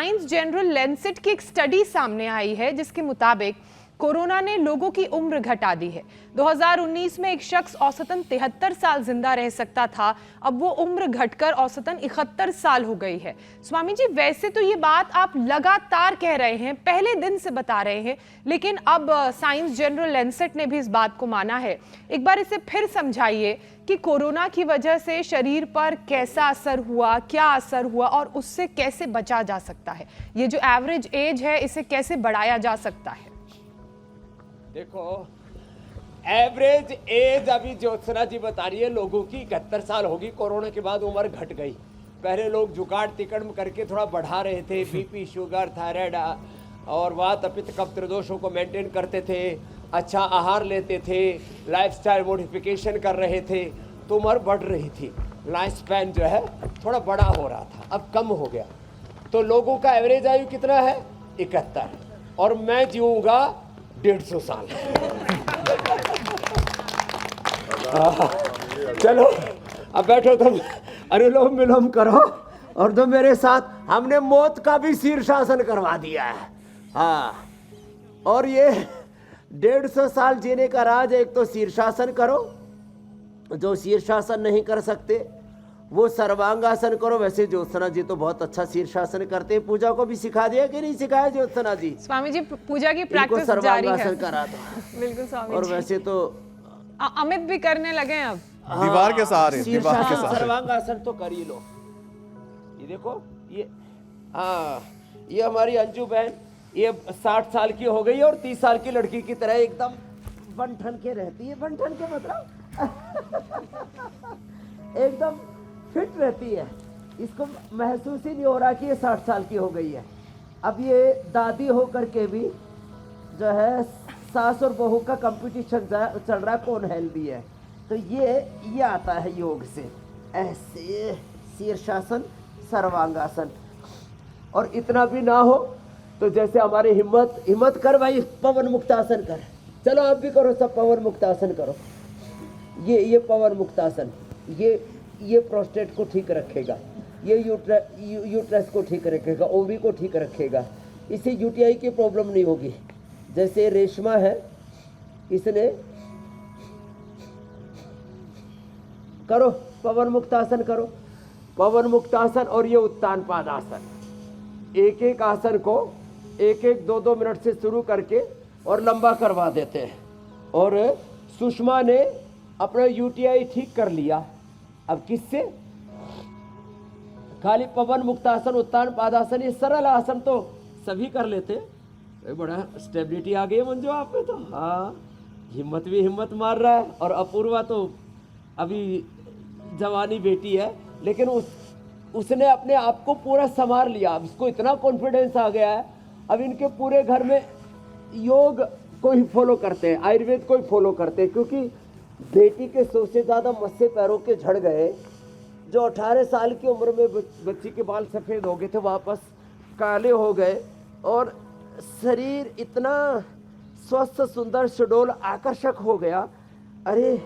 Science journal Lancet की एक study सामने आई है जिसके मुताबिक कोरोना ने लोगों की उम्र घटा दी है। 2019 में एक शख्स औसतन 73 साल जिंदा रह सकता था, अब वो उम्र घटकर औसतन 71 साल हो गई है। स्वामी जी, वैसे तो ये बात आप लगातार कह रहे हैं, पहले दिन से बता रहे हैं, लेकिन अब साइंस जर्नल लैंसेट ने भी इस बात को माना है। एक बार इसे फिर समझाइए कि कोरोना की वजह से शरीर पर कैसा असर हुआ, क्या असर हुआ और उससे कैसे बचा जा सकता है। ये जो एवरेज एज है इसे कैसे बढ़ाया जा सकता है? देखो, एवरेज एज अभी ज्योत्सना जी बता रही है लोगों की 71 साल होगी। कोरोना के बाद उम्र घट गई। पहले लोग जुगाड़ तिकड़ करके थोड़ा बढ़ा रहे थे, बीपी, शुगर, थायराइड और वात, पित्त, कफ, त्रिदोषों को मेंटेन करते थे, अच्छा आहार लेते थे, लाइफस्टाइल मॉडिफिकेशन कर रहे थे, तो उम्र बढ़ रही थी। लाइफ स्पैन जो है थोड़ा बड़ा हो रहा था, अब कम हो गया। तो लोगों का एवरेज आयु कितना है? 71। और मैं जीऊँगा 150 साल। चलो अब बैठो, तुम अनुलोम विलोम करो और तुम मेरे साथ। हमने मौत का भी शीर्षासन करवा दिया है। हाँ, और ये 150 साल जीने का राज, एक तो शीर्षासन करो, जो शीर्षासन नहीं कर सकते वो सर्वांगासन करो। वैसे ज्योत्सना जी तो बहुत अच्छा शीर्षासन करते हैं। पूजा को भी सिखा दिया कि नहीं सिखाया ज्योत्सना जी? स्वामी जी, पूजा की प्रैक्टिस जारी है। सर्वांगासन करा दो। बिल्कुल स्वामी और जी। वैसे तो अमित भी करने लगे हैं अब। दीवार के सहारे, दीवार के सहारे सर्वांगासन तो कर ही लो। ये देखो, ये ये हमारी अंजू बहन, ये 60 साल की हो गई और 30 साल की लड़की की तरह एकदम बन ठन के रहती है। बन ठन के मतलब एकदम फिट रहती है। इसको महसूस ही नहीं हो रहा कि ये 60 साल की हो गई है। अब ये दादी हो करके भी जो है सास और बहू का कंपटीशन चल रहा है, कौन हेल्दी है। तो ये आता है योग से, ऐसे शीर्षासन, सर्वांगासन। और इतना भी ना हो तो जैसे हमारे हिम्मत कर भाई, पवन मुक्तासन कर। चलो आप भी करो, सब पवन मुक्तासन करो। ये पवन मुक्तासन, ये प्रोस्टेट को ठीक रखेगा, ये यूट्रस को ठीक रखेगा, ओवी को ठीक रखेगा। इससे यूटीआई की प्रॉब्लम नहीं होगी। जैसे रेशमा है, इसने करो पवन मुक्तासन, करो पवन मुक्तासन। और ये उत्तान पादासन, एक एक आसन को 1-2 मिनट से शुरू करके और लंबा करवा देते हैं। और सुषमा ने अपना यूटीआई ठीक कर लिया। अब किससे? खाली पवन मुक्तासन, उत्तान पादासन, ये सरल आसन तो सभी कर लेते। बड़ा स्टेबिलिटी आ गई है मंजू आप में तो। हाँ, हिम्मत भी हिम्मत मार रहा है। और अपूर्वा तो अभी जवानी बेटी है, लेकिन उसने अपने आप को पूरा संभाल लिया। अब इसको इतना कॉन्फिडेंस आ गया है, अब इनके पूरे घर में योग को ही फॉलो करते हैं, आयुर्वेद को ही फॉलो करते हैं। क्योंकि बेटी के 100 से ज़्यादा मस्से पैरों के झड़ गए। जो 18 साल की उम्र में बच्ची के बाल सफ़ेद हो गए थे, वापस काले हो गए। और शरीर इतना स्वस्थ, सुंदर, सुडौल, आकर्षक हो गया। अरे,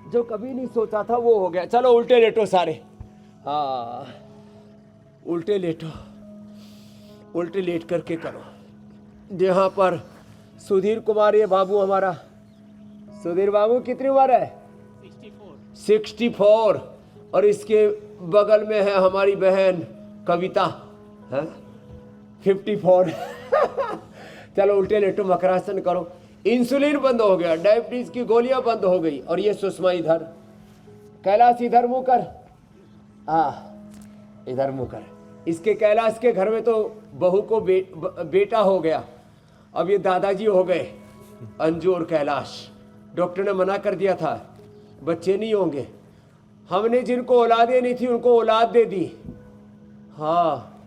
जो कभी नहीं सोचा था वो हो गया। चलो उल्टे लेटो सारे। हाँ, उल्टे लेटो, उल्टे लेट करके करो। यहाँ पर सुधीर कुमार, ये बाबू हमारा सुधीर बाबू, कितनी उम्र है? 64। और इसके बगल में है हमारी बहन कविता, है 54। चलो उल्टे लेटो, मकरासन करो। इंसुलिन बंद हो गया, डायबिटीज की गोलियां बंद हो गई। और ये सुषमा इधर, कैलाश इधर मुंह कर। इधर मुंह कर। इसके कैलाश के घर में तो बहू को बेटा हो गया। अब ये दादाजी हो गए, अंजू और कैलाश। डॉक्टर ने मना कर दिया था, बच्चे नहीं होंगे। हमने जिनको औलादें नहीं थी उनको औलाद दे दी। हाँ,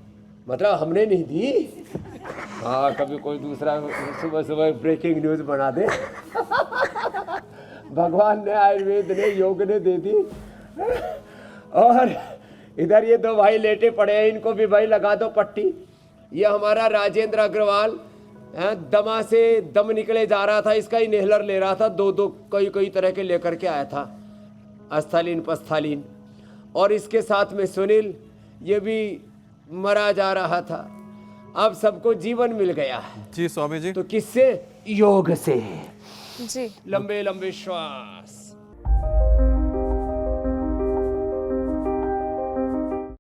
मतलब हमने नहीं दी। हाँ, कभी कोई दूसरा सुबह सुबह ब्रेकिंग न्यूज़ बना दे। भगवान ने, आयुर्वेद ने, योग ने दे दी। और इधर ये 2 भाई लेटे पड़े हैं, इनको भी भाई लगा दो पट्टी। ये हमारा राजेंद्र अग्रवाल, दमा से दम निकले जा रहा था, इसका इनहेलर ले रहा था। 2 कई तरह के लेकर के आया था, अस्थालीन पस्थालीन। और इसके साथ में सुनील, ये भी मरा जा रहा था। अब सबको जीवन मिल गया। जी स्वामी जी। तो किससे? योग से। जी लंबे लंबे श्वास,